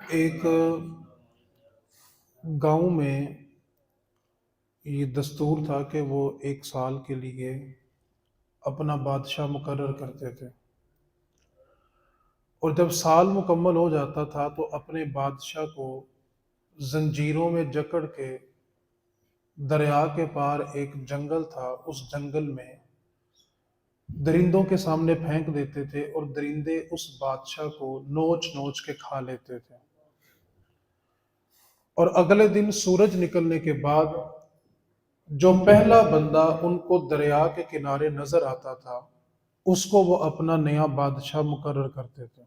ایک گاؤں میں یہ دستور تھا کہ وہ ایک سال کے لیے اپنا بادشاہ مقرر کرتے تھے، اور جب سال مکمل ہو جاتا تھا تو اپنے بادشاہ کو زنجیروں میں جکڑ کے دریا کے پار ایک جنگل تھا، اس جنگل میں درندوں کے سامنے پھینک دیتے تھے، اور درندے اس بادشاہ کو نوچ نوچ کے کھا لیتے تھے۔ اور اگلے دن سورج نکلنے کے بعد جو پہلا بندہ ان کو دریا کے کنارے نظر آتا تھا، اس کو وہ اپنا نیا بادشاہ مقرر کرتے تھے،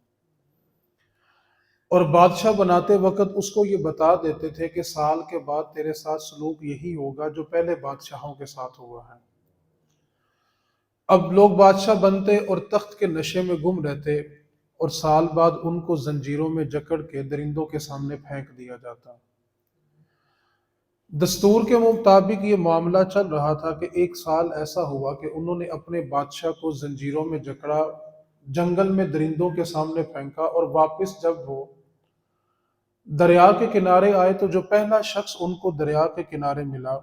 اور بادشاہ بناتے وقت اس کو یہ بتا دیتے تھے کہ سال کے بعد تیرے ساتھ سلوک یہی ہوگا جو پہلے بادشاہوں کے ساتھ ہوا ہے۔ اب لوگ بادشاہ بنتے اور تخت کے نشے میں گم رہتے، اور سال بعد ان کو زنجیروں میں جکڑ کے درندوں کے سامنے پھینک دیا جاتا۔ دستور کے مطابق یہ معاملہ چل رہا تھا کہ ایک سال ایسا ہوا کہ انہوں نے اپنے بادشاہ کو زنجیروں میں جکڑا، جنگل میں درندوں کے سامنے پھینکا، اور واپس جب وہ دریا کے کنارے آئے تو جو پہلا شخص ان کو دریا کے کنارے ملا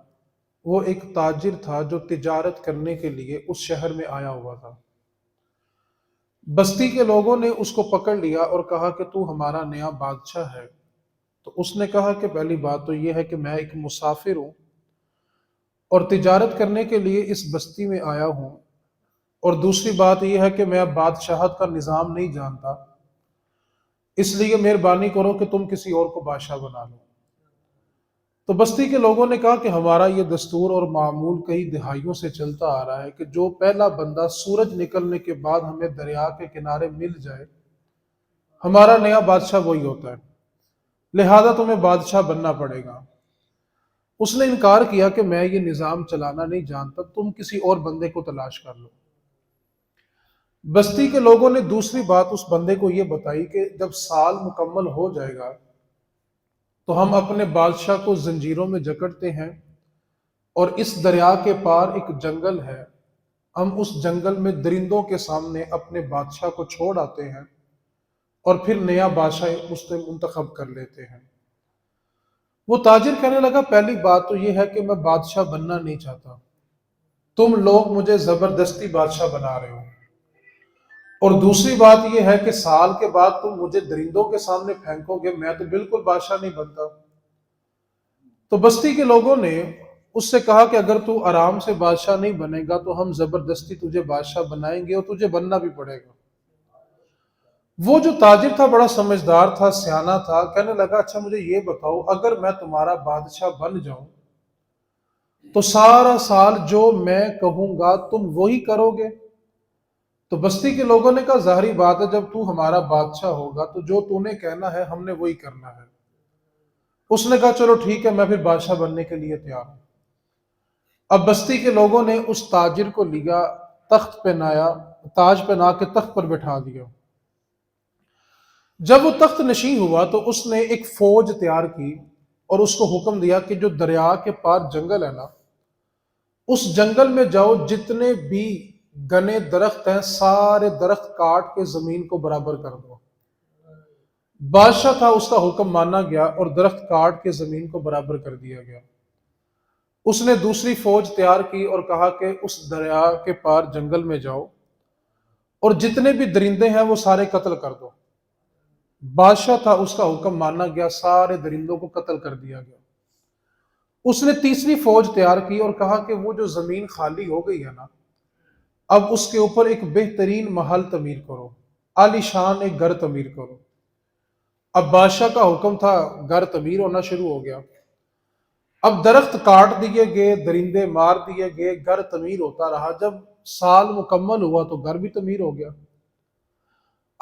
وہ ایک تاجر تھا جو تجارت کرنے کے لیے اس شہر میں آیا ہوا تھا۔ بستی کے لوگوں نے اس کو پکڑ لیا اور کہا کہ تو ہمارا نیا بادشاہ ہے۔ تو اس نے کہا کہ پہلی بات تو یہ ہے کہ میں ایک مسافر ہوں اور تجارت کرنے کے لیے اس بستی میں آیا ہوں، اور دوسری بات یہ ہے کہ میں اب بادشاہت کا نظام نہیں جانتا، اس لیے مہربانی کرو کہ تم کسی اور کو بادشاہ بنا لو۔ تو بستی کے لوگوں نے کہا کہ ہمارا یہ دستور اور معمول کئی دہائیوں سے چلتا آ رہا ہے کہ جو پہلا بندہ سورج نکلنے کے بعد ہمیں دریا کے کنارے مل جائے، ہمارا نیا بادشاہ وہی ہوتا ہے، لہذا تمہیں بادشاہ بننا پڑے گا۔ اس نے انکار کیا کہ میں یہ نظام چلانا نہیں جانتا، تم کسی اور بندے کو تلاش کر لو۔ بستی کے لوگوں نے دوسری بات اس بندے کو یہ بتائی کہ جب سال مکمل ہو جائے گا تو ہم اپنے بادشاہ کو زنجیروں میں جکڑتے ہیں، اور اس دریا کے پار ایک جنگل ہے، ہم اس جنگل میں درندوں کے سامنے اپنے بادشاہ کو چھوڑ آتے ہیں، اور پھر نیا بادشاہ اس سے منتخب کر لیتے ہیں۔ وہ تاجر کہنے لگا پہلی بات تو یہ ہے کہ میں بادشاہ بننا نہیں چاہتا، تم لوگ مجھے زبردستی بادشاہ بنا رہے ہو، اور دوسری بات یہ ہے کہ سال کے بعد تم مجھے درندوں کے سامنے پھینکو گے، میں تو بالکل بادشاہ نہیں بنتا۔ تو بستی کے لوگوں نے اس سے کہا کہ اگر تو آرام سے بادشاہ نہیں بنے گا تو ہم زبردستی تجھے بادشاہ بنائیں گے، اور تجھے بننا بھی پڑے گا۔ وہ جو تاجر تھا بڑا سمجھدار تھا، سیانا تھا، کہنے لگا اچھا مجھے یہ بتاؤ، اگر میں تمہارا بادشاہ بن جاؤں تو سارا سال جو میں کہوں گا تم وہی کرو گے؟ تو بستی کے لوگوں نے کہا ظاہری بات ہے، جب تو ہمارا بادشاہ ہوگا تو جو تو نے کہنا ہے ہم نے وہی کرنا ہے۔ اس نے کہا چلو ٹھیک ہے، میں پھر بادشاہ بننے کے لیے تیار ہوں۔ اب بستی کے لوگوں نے اس تاجر کو لیا، تخت پہنایا، تاج پہنا کے تخت پر بٹھا دیا۔ جب وہ تخت نشین ہوا تو اس نے ایک فوج تیار کی، اور اس کو حکم دیا کہ جو دریا کے پار جنگل ہے نا، اس جنگل میں جاؤ، جتنے بھی گنے درخت ہیں سارے درخت کاٹ کے زمین کو برابر کر دو۔ بادشاہ تھا، اس کا حکم مانا گیا، اور درخت کاٹ کے زمین کو برابر کر دیا گیا۔ اس نے دوسری فوج تیار کی اور کہا کہ اس دریا کے پار جنگل میں جاؤ، اور جتنے بھی درندے ہیں وہ سارے قتل کر دو۔ بادشاہ تھا، اس کا حکم مانا گیا، سارے درندوں کو قتل کر دیا گیا۔ اس نے تیسری فوج تیار کی اور کہا کہ وہ جو زمین خالی ہو گئی ہے نا، اب اس کے اوپر ایک بہترین محل تعمیر کرو، عالی شان ایک گھر تعمیر کرو۔ اب بادشاہ کا حکم تھا، گھر تعمیر ہونا شروع ہو گیا۔ اب درخت کاٹ دیے گئے، درندے مار دیے گئے، گھر تعمیر ہوتا رہا۔ جب سال مکمل ہوا تو گھر بھی تعمیر ہو گیا۔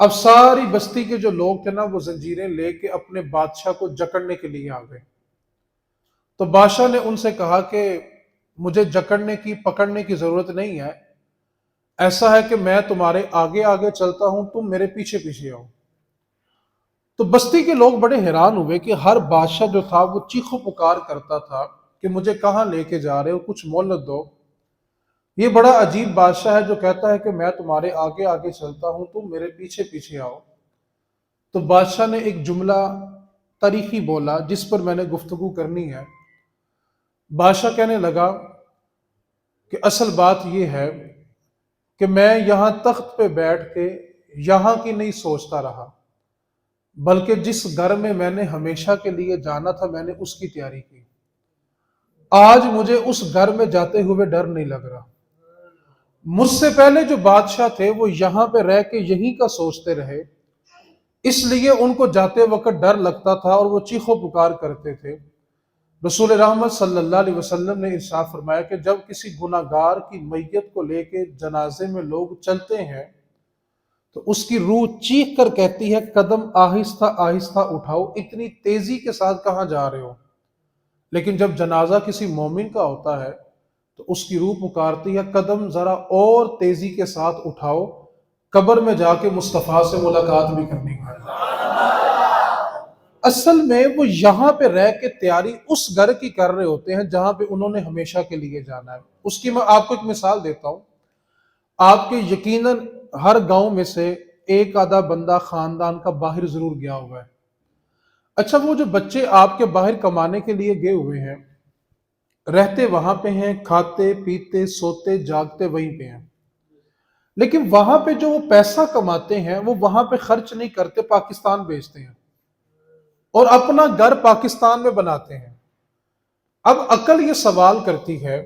اب ساری بستی کے جو لوگ تھے نا وہ زنجیریں لے کے اپنے بادشاہ کو جکڑنے کے لیے آ گئے۔ تو بادشاہ نے ان سے کہا کہ مجھے جکڑنے کی پکڑنے کی ضرورت نہیں ہے، ایسا ہے کہ میں تمہارے آگے آگے چلتا ہوں، تم میرے پیچھے پیچھے آؤ۔ تو بستی کے لوگ بڑے حیران ہوئے کہ ہر بادشاہ جو تھا وہ چیخو پکار کرتا تھا کہ مجھے کہاں لے کے جا رہے ہو، کچھ مہلت دو۔ یہ بڑا عجیب بادشاہ ہے جو کہتا ہے کہ میں تمہارے آگے آگے چلتا ہوں، تم میرے پیچھے پیچھے آؤ۔ تو بادشاہ نے ایک جملہ تاریخی بولا جس پر میں نے گفتگو کرنی ہے۔ بادشاہ کہنے لگا کہ اصل بات یہ ہے کہ میں یہاں تخت پہ بیٹھ کے یہاں کی نہیں سوچتا رہا، بلکہ جس گھر میں نے ہمیشہ کے لیے جانا تھا میں نے اس کی تیاری کی۔ آج مجھے اس گھر میں جاتے ہوئے ڈر نہیں لگ رہا۔ مجھ سے پہلے جو بادشاہ تھے وہ یہاں پہ رہ کے یہیں کا سوچتے رہے، اس لیے ان کو جاتے وقت ڈر لگتا تھا اور وہ چیخو پکار کرتے تھے۔ رسول رحمت صلی اللہ علیہ وسلم نے ارشاد فرمایا کہ جب کسی گناہ گار کی میت کو لے کے جنازے میں لوگ چلتے ہیں تو اس کی روح چیخ کر کہتی ہے قدم آہستہ آہستہ اٹھاؤ، اتنی تیزی کے ساتھ کہاں جا رہے ہو؟ لیکن جب جنازہ کسی مومن کا ہوتا ہے تو اس کی روح پکارتی ہے قدم ذرا اور تیزی کے ساتھ اٹھاؤ، قبر میں جا کے مصطفیٰ سے ملاقات بھی کرنی ہے۔ اصل میں وہ یہاں پہ رہ کے تیاری اس گھر کی کر رہے ہوتے ہیں جہاں پہ انہوں نے ہمیشہ کے لیے جانا ہے۔ اس کی میں آپ کو ایک مثال دیتا ہوں۔ آپ کے یقیناً ہر گاؤں میں سے ایک آدھا بندہ خاندان کا باہر ضرور گیا ہوا ہے۔ اچھا، وہ جو بچے آپ کے باہر کمانے کے لیے گئے ہوئے ہیں، رہتے وہاں پہ ہیں، کھاتے پیتے سوتے جاگتے وہیں پہ ہیں، لیکن وہاں پہ جو وہ پیسہ کماتے ہیں وہ وہاں پہ خرچ نہیں کرتے، پاکستان بھیجتے ہیں اور اپنا گھر پاکستان میں بناتے ہیں۔ اب عقل یہ سوال کرتی ہے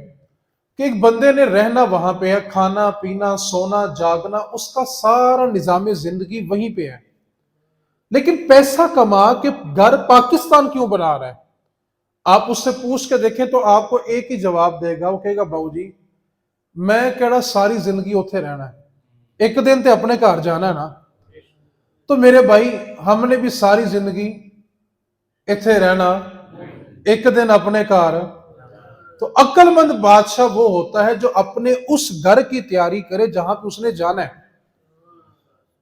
کہ ایک بندے نے رہنا وہاں پہ ہے، کھانا پینا سونا جاگنا اس کا سارا نظام زندگی وہیں پہ ہے، لیکن پیسہ کما کے گھر پاکستان کیوں بنا رہا ہے؟ آپ اس سے پوچھ کے دیکھیں تو آپ کو ایک ہی جواب دے گا، وہ کہے گا باؤ جی میں کہڑا ساری زندگی اتنے رہنا ہے، ایک دن تے اپنے گھر جانا ہے نا۔ تو میرے بھائی ہم نے بھی ساری زندگی اتنے رہنا، ایک دن اپنے گھر۔ تو عقل مند بادشاہ وہ ہوتا ہے جو اپنے اس گھر کی تیاری کرے جہاں پہ اس نے جانا ہے۔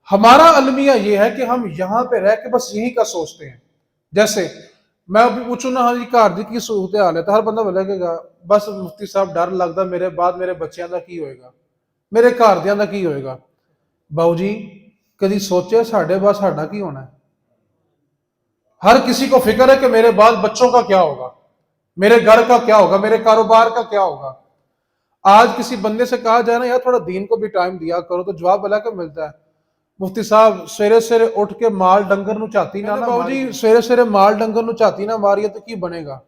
ہمارا المیہ یہ ہے کہ ہم یہاں پہ رہ کے بس یہی کا سوچتے ہیں۔ جیسے میں ابھی پوچھوں نا، ہاں جی گھر دی کی صورت حال ہے تو ہر بندہ بولے گا بس مفتی صاحب ڈر لگتا میرے بعد میرے بچیاں دا کی ہوئے گا، میرے گھر دیاں دا کی ہوئے گا۔ باؤ جی کدی سوچے ساڈے بعد ساڈا کی ہونا ہے؟ ہر کسی کو فکر ہے کہ میرے بعد بچوں کا کیا ہوگا، میرے گھر کا کیا ہوگا، میرے کاروبار کا کیا ہوگا۔ آج کسی بندے سے کہا جائے نا یار تھوڑا دین کو بھی ٹائم دیا کرو تو جواب بلا کے ملتا ہے مفتی صاحب سویرے سویرے اٹھ کے مال ڈنگر نو چاتی نہ باؤ جی سویرے سویرے مال ڈنگر نو چاتی نہ ماریے تو کی بنے گا۔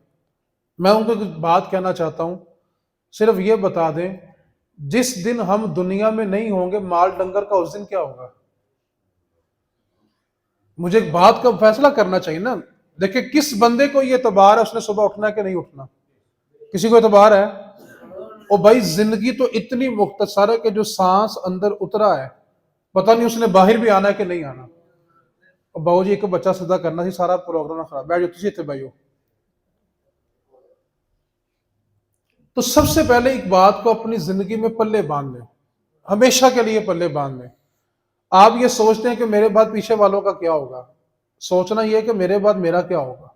میں ان کو ایک بات کہنا چاہتا ہوں، صرف یہ بتا دیں جس دن ہم دنیا میں نہیں ہوں گے مال ڈنگر کا اس دن کیا ہوگا؟ مجھے ایک بات کا فیصلہ کرنا چاہیے نا۔ دیکھیں کس بندے کو یہ اعتبار ہے اس نے صبح اٹھنا کہ نہیں اٹھنا؟ کسی کو اعتبار ہے؟ اور بھائی زندگی تو اتنی مختصر ہے کہ جو سانس اندر اترا ہے پتہ نہیں اس نے باہر بھی آنا ہے کہ نہیں آنا۔ اور باؤ جی ایک بچہ سدا کرنا سی سارا پروگرام خراب، بیٹھ جاؤ تسی اتنے بھائیو۔ تو سب سے پہلے ایک بات کو اپنی زندگی میں پلے باندھ لیں، ہمیشہ کے لیے پلے باندھ لیں۔ آپ یہ سوچتے ہیں کہ میرے بعد پیچھے والوں کا کیا ہوگا، سوچنا یہ ہے کہ میرے بعد میرا کیا ہوگا۔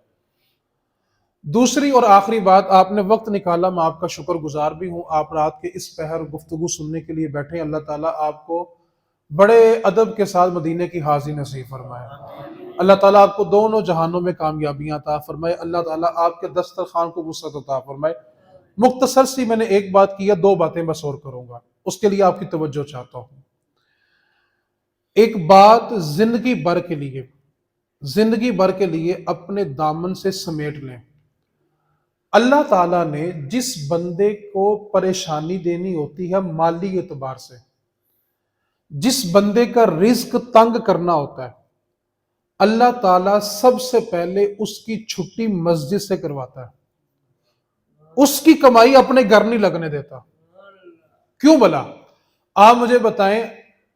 دوسری اور آخری بات، آپ نے وقت نکالا، میں آپ کا شکر گزار بھی ہوں۔ آپ رات کے اس پہر گفتگو سننے کے لیے بیٹھے، اللہ تعالیٰ آپ کو بڑے ادب کے ساتھ مدینے کی حاضری نصیب فرمائے۔ اللہ تعالیٰ آپ کو دونوں جہانوں میں کامیابیاں عطا فرمائے۔ اللہ تعالیٰ آپ کے دسترخوان کو وسعت عطا فرمائے۔ مختصر سی میں نے ایک بات کی ہے، دو باتیں بس اور کروں گا، اس کے لیے آپ کی توجہ چاہتا ہوں۔ ایک بات زندگی بھر کے لیے اپنے دامن سے سمیٹ لیں۔ اللہ تعالیٰ نے جس بندے کو پریشانی دینی ہوتی ہے مالی اعتبار سے، جس بندے کا رزق تنگ کرنا ہوتا ہے، اللہ تعالیٰ سب سے پہلے اس کی چھٹی مسجد سے کرواتا ہے، اس کی کمائی اپنے گھر نہیں لگنے دیتا۔ کیوں بلا؟ آپ مجھے بتائیں،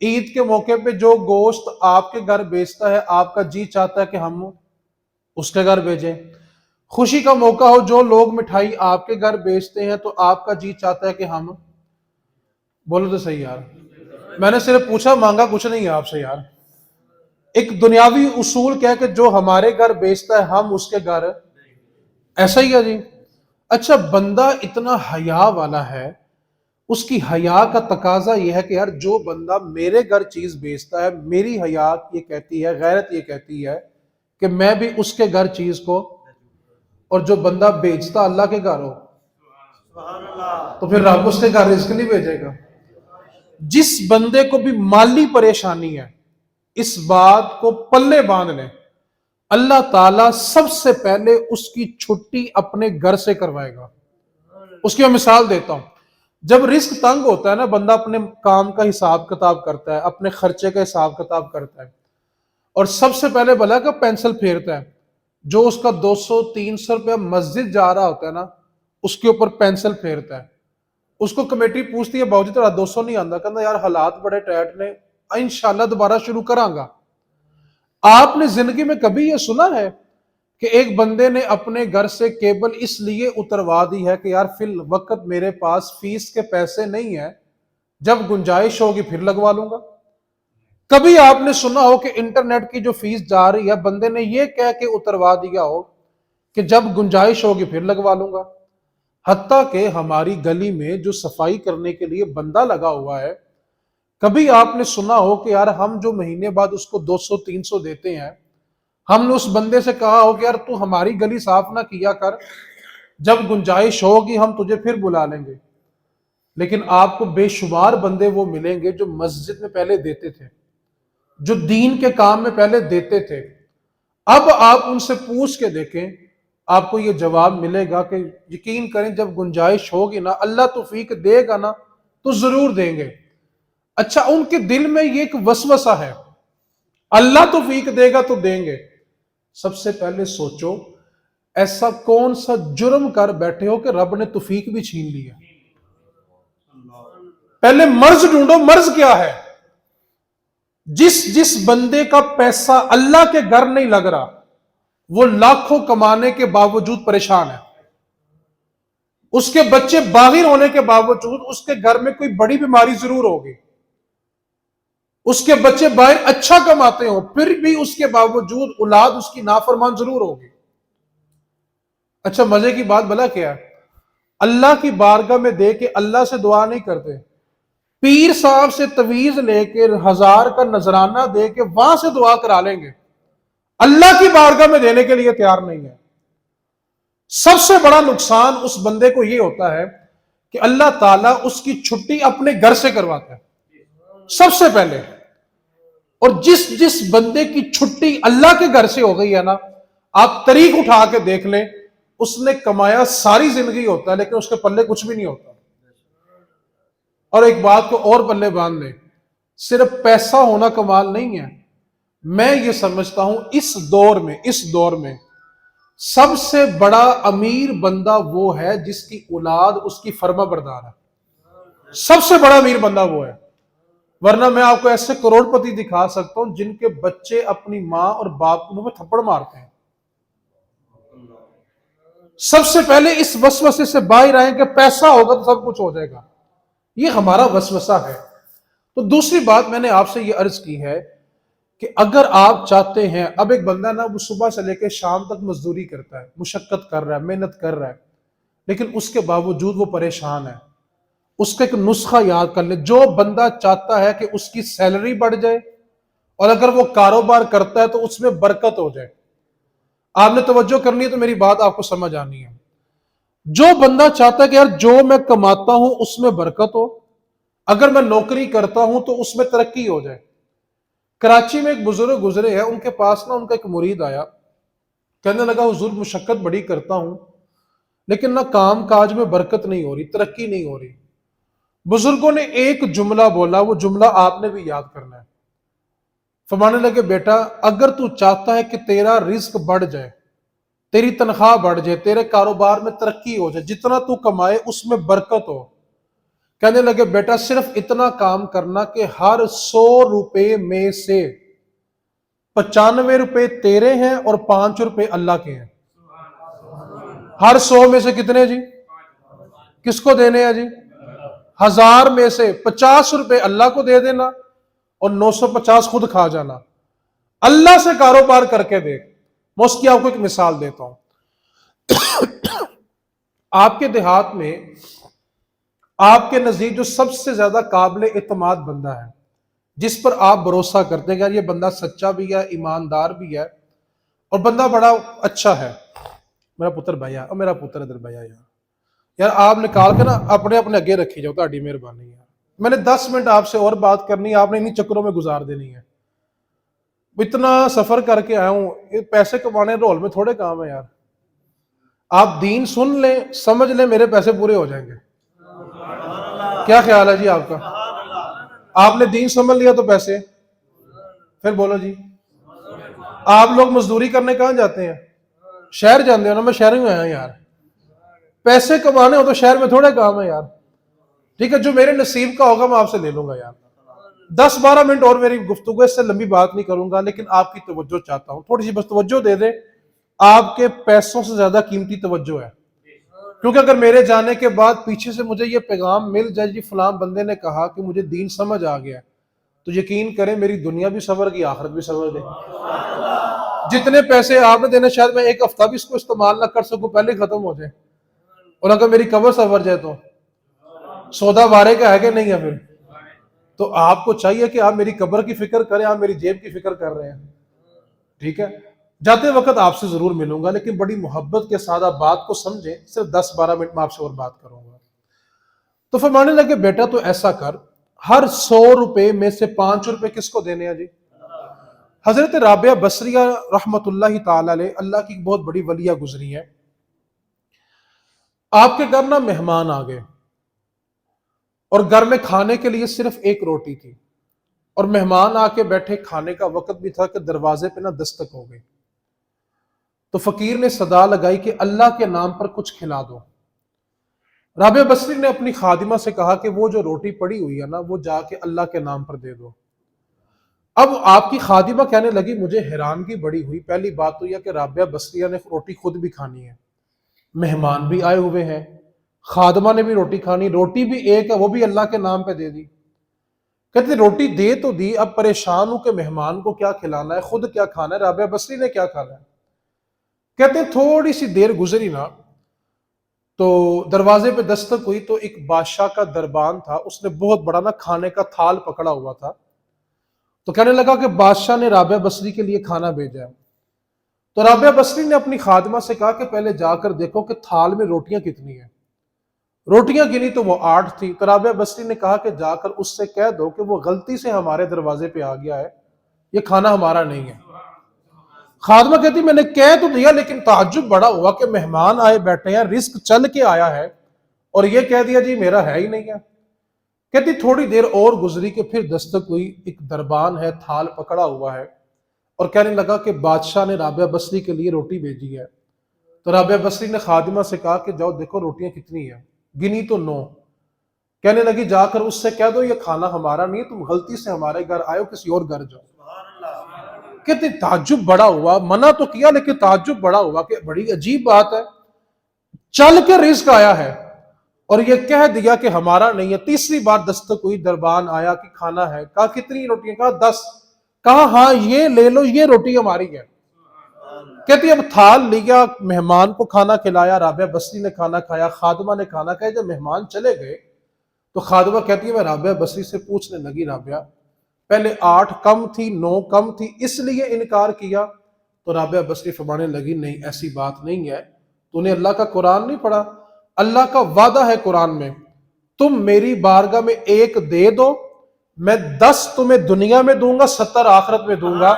عید کے موقع پہ جو گوشت آپ کے گھر بیچتا ہے آپ کا جی چاہتا ہے کہ ہم اس کے گھر بھیجیں۔ خوشی کا موقع ہو جو لوگ مٹھائی آپ کے گھر بیچتے ہیں تو آپ کا جی چاہتا ہے کہ ہم، بولو تو صحیح یار، میں نے صرف پوچھا، مانگا کچھ نہیں ہے آپ سے یار۔ ایک دنیاوی اصول کیا ہے کہ جو ہمارے گھر بیچتا ہے ہم اس کے گھر، ایسا ہی ہے جی۔ اچھا بندہ اتنا حیا والا ہے، اس کی حیا کا تقاضا یہ ہے کہ یار جو بندہ میرے گھر چیز بیچتا ہے، میری حیا یہ کہتی ہے، غیرت یہ کہتی ہے کہ میں بھی اس کے گھر چیز کو، اور جو بندہ بیچتا اللہ کے گھر ہو تو پھر رب اس کے گھر رزق نہیں بھیجے گا۔ جس بندے کو بھی مالی پریشانی ہے اس بات کو پلے باندھ لیں، اللہ تعالیٰ سب سے پہلے اس کی چھٹی اپنے گھر سے کروائے گا۔ اس کی میں مثال دیتا ہوں، جب رزق تنگ ہوتا ہے نا، بندہ اپنے کام کا حساب کتاب کرتا ہے، اپنے خرچے کا حساب کتاب کرتا ہے، اور سب سے پہلے بھلا کہ پینسل پھیرتا ہے، جو اس کا 200-300 روپیہ مسجد جا رہا ہوتا ہے نا، اس کے اوپر پینسل پھیرتا ہے۔ اس کو کمیٹی پوچھتی ہے باوجود تیرا 200 نہیں آندا، کہتا یار حالات بڑے ٹائٹ نے، انشاءاللہ دوبارہ شروع کراں گا۔ آپ نے زندگی میں کبھی یہ سنا ہے کہ ایک بندے نے اپنے گھر سے کیبل اس لیے اتروا دی ہے کہ یار فی الوقت میرے پاس فیس کے پیسے نہیں ہیں، جب گنجائش ہوگی پھر لگوا لوں گا؟ کبھی آپ نے سنا ہو کہ انٹرنیٹ کی جو فیس جا رہی ہے بندے نے یہ کہہ کے اتروا دیا ہو کہ جب گنجائش ہوگی پھر لگوا لوں گا؟ حتیٰ کہ ہماری گلی میں جو صفائی کرنے کے لیے بندہ لگا ہوا ہے، کبھی آپ نے سنا ہو کہ یار ہم جو مہینے بعد اس کو 200-300 دیتے ہیں، ہم نے اس بندے سے کہا ہو کہ یار تو ہماری گلی صاف نہ کیا کر، جب گنجائش ہوگی ہم تجھے پھر بلا لیں گے؟ لیکن آپ کو بے شمار بندے وہ ملیں گے جو مسجد میں پہلے دیتے تھے، جو دین کے کام میں پہلے دیتے تھے۔ اب آپ ان سے پوچھ کے دیکھیں، آپ کو یہ جواب ملے گا کہ یقین کریں جب گنجائش ہوگی نا، اللہ توفیق دے گا نا تو ضرور دیں گے۔ اچھا، ان کے دل میں یہ ایک وسوسہ ہے، اللہ توفیق دے گا تو دیں گے۔ سب سے پہلے سوچو ایسا کون سا جرم کر بیٹھے ہو کہ رب نے توفیق بھی چھین لیا؟ پہلے مرض ڈھونڈو، مرض کیا ہے؟ جس بندے کا پیسہ اللہ کے گھر نہیں لگ رہا، وہ لاکھوں کمانے کے باوجود پریشان ہے۔ اس کے بچے باہر ہونے کے باوجود اس کے گھر میں کوئی بڑی بیماری ضرور ہوگی۔ اس کے بچے باہر اچھا کماتے ہوں پھر بھی اس کے باوجود اولاد اس کی نافرمان ضرور ہوگی۔ اچھا، مزے کی بات بھلا کیا ہے؟ اللہ کی بارگاہ میں دے کے اللہ سے دعا نہیں کرتے، پیر صاحب سے تویز لے کے 1000 کا نذرانہ دے کے وہاں سے دعا کرا لیں گے، اللہ کی بارگاہ میں دینے کے لیے تیار نہیں ہے۔ سب سے بڑا نقصان اس بندے کو یہ ہوتا ہے کہ اللہ تعالیٰ اس کی چھٹی اپنے گھر سے کرواتا ہے سب سے پہلے۔ اور جس بندے کی چھٹی اللہ کے گھر سے ہو گئی ہے نا، آپ طریق اٹھا کے دیکھ لیں، اس نے کمایا ساری زندگی ہوتا ہے لیکن اس کے پلے کچھ بھی نہیں ہوتا۔ اور ایک بات کو اور پلے باندھ لیں، صرف پیسہ ہونا کمال نہیں ہے۔ میں یہ سمجھتا ہوں اس دور میں سب سے بڑا امیر بندہ وہ ہے جس کی اولاد اس کی فرما بردار ہے۔ سب سے بڑا امیر بندہ وہ ہے، ورنہ میں آپ کو ایسے کروڑ پتی دکھا سکتا ہوں جن کے بچے اپنی ماں اور باپ کو منہ میں تھپڑ مارتے ہیں۔ سب سے پہلے اس وسوسے سے باہر آئیں کہ پیسہ ہوگا تو سب کچھ ہو جائے گا، یہ ہمارا وسوسہ ہے۔ تو دوسری بات میں نے آپ سے یہ عرض کی ہے کہ اگر آپ چاہتے ہیں، اب ایک بندہ نا وہ صبح سے لے کے شام تک مزدوری کرتا ہے، مشقت کر رہا ہے، محنت کر رہا ہے، لیکن اس کے باوجود وہ پریشان ہے۔ اس کا ایک نسخہ یاد کر لے، جو بندہ چاہتا ہے کہ اس کی سیلری بڑھ جائے اور اگر وہ کاروبار کرتا ہے تو اس میں برکت ہو جائے، آپ نے توجہ کرنی ہے تو میری بات آپ کو سمجھ آنی ہے۔ جو بندہ چاہتا ہے کہ یار جو میں کماتا ہوں اس میں برکت ہو، اگر میں نوکری کرتا ہوں تو اس میں ترقی ہو جائے۔ کراچی میں ایک بزرگ گزرے ہیں، ان کے پاس نا ان کا ایک مرید آیا، کہنے لگا حضور مشقت بڑی کرتا ہوں لیکن نہ کام کاج میں برکت نہیں ہو رہی، ترقی نہیں ہو رہی۔ بزرگوں نے ایک جملہ بولا، وہ جملہ آپ نے بھی یاد کرنا ہے۔ فرمانے لگے بیٹا اگر تو چاہتا ہے کہ تیرا رزق بڑھ جائے، تیری تنخواہ بڑھ جائے، تیرے کاروبار میں ترقی ہو جائے، جتنا تو کمائے اس میں برکت ہو، کہنے لگے بیٹا صرف اتنا کام کرنا کہ ہر 100 روپے میں سے 95 روپے تیرے ہیں اور 5 روپے اللہ کے ہیں۔ ہر 100 میں سے کتنے جی؟ کس کو دینے ہیں جی؟ 1000 میں سے 50 روپے اللہ کو دے دینا اور 950 خود کھا جانا۔ اللہ سے کاروبار کر کے دیکھ۔ میں اس کی آپ کو ایک مثال دیتا ہوں۔ آپ کے دیہات میں آپ کے نزدیک جو سب سے زیادہ قابل اعتماد بندہ ہے، جس پر آپ بھروسہ کرتے ہیں کہ یار یہ بندہ سچا بھی ہے، ایماندار بھی ہے، اور بندہ بڑا اچھا ہے، میرا پتر بھیا اور میرا پتر ادھر بھیا یار آپ نکال کے نا اپنے اگے رکھی جاؤ، تہاڈی مہربانی ہے، میں نے 10 منٹ آپ سے اور بات کرنی ہے، آپ نے انہی چکروں میں گزار دینی ہے۔ اتنا سفر کر کے آیا ہوں، یہ پیسے کمانے رول میں تھوڑے کام ہے یار۔ آپ دین سن لیں، سمجھ لیں، میرے پیسے پورے ہو جائیں گے۔ کیا خیال ہے جی آپ کا؟ آپ نے دین سمجھ لیا تو پیسے، پھر بولو جی۔ آپ لوگ مزدوری کرنے کہاں جاتے ہیں؟ شہر جاتے ہو نا، میں شہر میں آیا یار، پیسے کمانے ہو تو شہر میں تھوڑے کام ہے یار۔ ٹھیک ہے، جو میرے نصیب کا ہوگا میں آپ سے لے لوں گا یار۔ 10-12 منٹ اور میری گفتگو، اس سے لمبی بات نہیں کروں گا، لیکن آپ کی توجہ چاہتا ہوں، تھوڑی سی بس توجہ دے دیں۔ آپ کے پیسوں سے زیادہ قیمتی توجہ ہے، کیونکہ اگر میرے جانے کے بعد پیچھے سے مجھے یہ پیغام مل جائے جی فلاں بندے نے کہا کہ مجھے دین سمجھ آ گیا، تو یقین کریں میری دنیا بھی سنور گئی، آخرت بھی سنور گئی۔ جتنے پیسے آپ نے دینے شاید میں ایک ہفتہ بھی اس کو استعمال نہ کر سکوں، پہلے ختم ہو جائے، اور اگر میری قبر سنور جائے تو سودا وارے کا ہے کہ نہیں ہے پھر؟ تو آپ کو چاہیے کہ آپ میری قبر کی فکر کریں، آپ میری جیب کی فکر کر رہے ہیں۔ ٹھیک ہے، جاتے وقت آپ سے ضرور ملوں گا، لیکن بڑی محبت کے ساتھ آپ بات کو سمجھیں، صرف 10-12 منٹ میں آپ سے اور بات کروں گا۔ تو فرمانے لگے بیٹا تو ایسا کر، ہر 100 روپے میں سے 5 روپے کس کو دینے ہیں جی؟ حضرت رابعہ بصریہ رحمت اللہ تعالی علیہ، اللہ کی بہت بڑی ولیہ گزری ہے۔ آپ کے گھر نہ مہمان آ گئے، اور گھر میں کھانے کے لیے صرف ایک روٹی تھی، اور مہمان آ کے بیٹھے، کھانے کا وقت بھی تھا کہ دروازے پہ نہ دستک ہو گئی۔ تو فقیر نے صدا لگائی کہ اللہ کے نام پر کچھ کھلا دو۔ رابعہ بصری نے اپنی خادمہ سے کہا کہ وہ جو روٹی پڑی ہوئی ہے نا، وہ جا کے اللہ کے نام پر دے دو۔ اب آپ کی خادمہ کہنے لگی مجھے حیرانگی بڑی ہوئی، پہلی بات تو یہ کہ رابعہ بصریہ نے روٹی خود بھی کھانی ہے، مہمان بھی آئے ہوئے ہیں، خادمہ نے بھی روٹی کھانی، روٹی بھی ایک ہے وہ بھی اللہ کے نام پہ دے دی۔ کہتے روٹی دے تو دی، اب پریشان ہوں کہ مہمان کو کیا کھلانا ہے، خود کیا کھانا ہے، رابعہ بصری نے کیا کھانا ہے۔ کہتے ہیں تھوڑی سی دیر گزری نا، تو دروازے پہ دستک ہوئی، تو ایک بادشاہ کا دربان تھا، اس نے بہت بڑا نا کھانے کا تھال پکڑا ہوا تھا، تو کہنے لگا کہ بادشاہ نے رابعہ بصری کے لیے کھانا بھیجا ہے۔ تو رابعہ بصری نے اپنی خادمہ سے کہا کہ پہلے جا کر دیکھو کہ تھال میں روٹیاں کتنی ہیں۔ روٹیاں گنی تو وہ 8 تھی، تو رابعہ بصری نے کہا کہ جا کر اس سے کہہ دو کہ وہ غلطی سے ہمارے دروازے پہ آ گیا ہے، یہ کھانا ہمارا نہیں ہے۔ خادمہ کہتی میں نے کہہ تو دیا، لیکن تعجب بڑا ہوا کہ مہمان آئے بیٹھے ہیں، رزق چل کے آیا ہے، اور یہ کہہ دیا جی میرا ہے ہی نہیں ہے۔ کہتی تھوڑی دیر اور گزری کہ پھر دستک ہوئی، ایک دربان ہے، تھال پکڑا ہوا ہے، اور کہنے لگا کہ بادشاہ نے رابعہ بصری کے لیے روٹی بھیجی ہے۔ تو رابعہ بصری نے خادمہ سے کہا کہ جاؤ دیکھو روٹیاں کتنی ہیں، گنی تو 9۔ کہنے لگی جا کر اس سے کہہ دو یہ کھانا ہمارا نہیں ہے، تم غلطی سے ہمارے گھر آئے ہو، کسی اور گھر جاؤ۔ کہتے تعجب بڑا ہوا، منع تو کیا لیکن تعجب بڑا ہوا کہ بڑی عجیب بات ہے، چل کے رزق آیا ہے اور یہ کہہ دیا کہ ہمارا نہیں ہے۔ تیسری بار دستک ہوئی، دربان آیا کہ کھانا ہے، کہا کتنی روٹیاں، کہا 10، کہا ہاں یہ لے لو، یہ روٹی ہماری ہے۔ کہتی اب تھال لیا، مہمان کو کھانا کھلایا، رابعہ بصری نے کھانا کھایا، خادمہ نے کھانا کھایا۔ جب مہمان چلے گئے تو خادمہ کہتی ہے میں رابعہ بصری سے پوچھنے لگی رابعہ پہلے 8 کم تھی، 9 کم تھی، اس لیے انکار کیا؟ تو رابعہ بصری فرمانے لگی نہیں ایسی بات نہیں ہے، تو نے اللہ کا قرآن نہیں پڑھا؟ اللہ کا وعدہ ہے قرآن میں، تم میری بارگاہ میں 1 دے دو، میں 10 تمہیں دنیا میں دوں گا، 70 آخرت میں دوں گا۔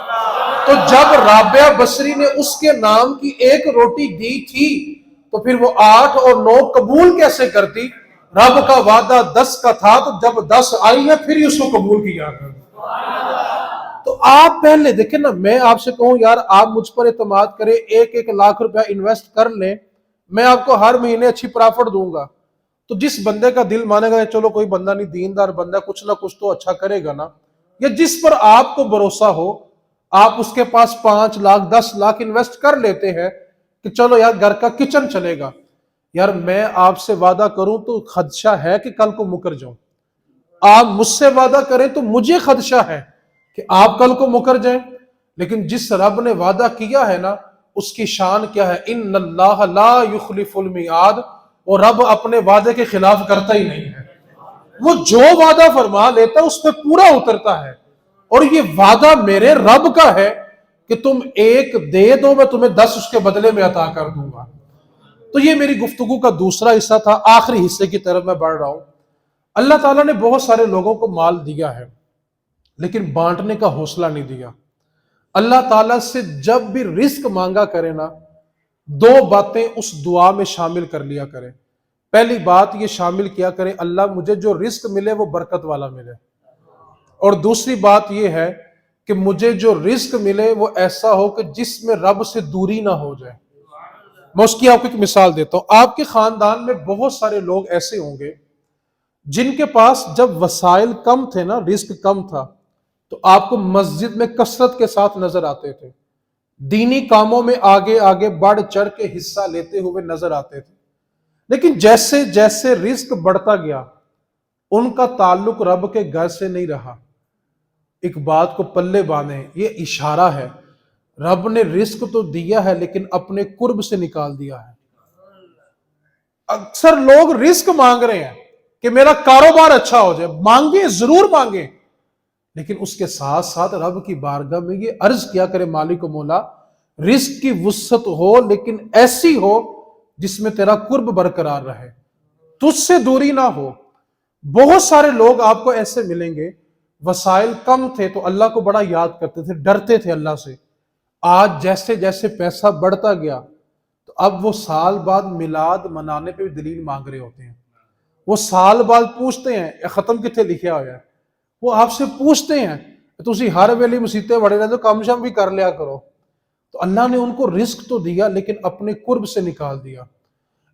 تو جب رابعہ بصری نے اس کے نام کی 1 روٹی دی تھی تو پھر وہ 8 اور 9 قبول کیسے کرتی؟ رب کا وعدہ 10 کا تھا، تو جب 10 آئی ہے پھر ہی اس کو قبول کیا۔ تو آپ پہلے دیکھیں نا، میں آپ سے کہوں یار آپ مجھ پر اعتماد کریں، 1 لاکھ روپیہ انویسٹ کر لیں، میں آپ کو ہر مہینے اچھی پرافٹ دوں گا، تو جس بندے کا دل مانے گا چلو کوئی بندہ نہیں دیندار بندہ، کچھ نہ کچھ تو اچھا کرے گا نا، یا جس پر آپ کو بھروسہ ہو، آپ اس کے پاس 5 لاکھ 10 لاکھ انویسٹ کر لیتے ہیں کہ چلو یار گھر کا کچن چلے گا۔ یار میں آپ سے وعدہ کروں تو خدشہ ہے کہ کل کو مکر جاؤں، آپ مجھ سے وعدہ کریں تو مجھے خدشہ ہے کہ آپ کل کو مکر جائیں، لیکن جس رب نے وعدہ کیا ہے نا اس کی شان کیا ہے، ان اللہ لا یخلف المیعاد، اور رب اپنے وعدے کے خلاف کرتا ہی نہیں ہے، وہ جو وعدہ فرما لیتا ہے اس پہ پورا اترتا ہے، اور یہ وعدہ میرے رب کا ہے کہ تم ایک دے دو میں تمہیں 10 اس کے بدلے میں عطا کر دوں گا۔ تو یہ میری گفتگو کا دوسرا حصہ تھا، آخری حصے کی طرف میں بڑھ رہا ہوں۔ اللہ تعالیٰ نے بہت سارے لوگوں کو مال دیا ہے لیکن بانٹنے کا حوصلہ نہیں دیا۔ اللہ تعالیٰ سے جب بھی رزق مانگا کرے نا، دو باتیں اس دعا میں شامل کر لیا کرے۔ پہلی بات یہ شامل کیا کرے، اللہ مجھے جو رزق ملے وہ برکت والا ملے، اور دوسری بات یہ ہے کہ مجھے جو رزق ملے وہ ایسا ہو کہ جس میں رب سے دوری نہ ہو جائے۔ میں اس کی آپ کو ایک مثال دیتا ہوں۔ آپ کے خاندان میں بہت سارے لوگ ایسے ہوں گے جن کے پاس جب وسائل کم تھے نا، رزق کم تھا، تو آپ کو مسجد میں کثرت کے ساتھ نظر آتے تھے، دینی کاموں میں آگے آگے بڑھ چڑھ کے حصہ لیتے ہوئے نظر آتے تھے۔ لیکن جیسے جیسے رزق بڑھتا گیا، ان کا تعلق رب کے گھر سے نہیں رہا۔ ایک بات کو پلے باندھیں، یہ اشارہ ہے، رب نے رزق تو دیا ہے لیکن اپنے قرب سے نکال دیا ہے۔ اکثر لوگ رزق مانگ رہے ہیں کہ میرا کاروبار اچھا ہو جائے، مانگیں ضرور مانگیں، لیکن اس کے ساتھ ساتھ رب کی بارگاہ میں یہ عرض کیا کرے، مالک و مولا رزق کی وسعت ہو لیکن ایسی ہو جس میں تیرا قرب برقرار رہے، تجھ سے دوری نہ ہو۔ بہت سارے لوگ آپ کو ایسے ملیں گے، وسائل کم تھے تو اللہ کو بڑا یاد کرتے تھے، ڈرتے تھے اللہ سے۔ آج جیسے جیسے پیسہ بڑھتا گیا تو اب وہ سال بعد میلاد منانے پہ بھی دلیل مانگ رہے ہوتے ہیں۔ وہ سال بعد پوچھتے ہیں اے ختم کتنے لکھیا ہوا ہے، وہ آپ سے پوچھتے ہیں تسی ہر ویلے مسیطے بڑے رہتے کام شام بھی کر لیا کرو۔ تو اللہ نے ان کو رزق تو دیا لیکن اپنے قرب سے نکال دیا۔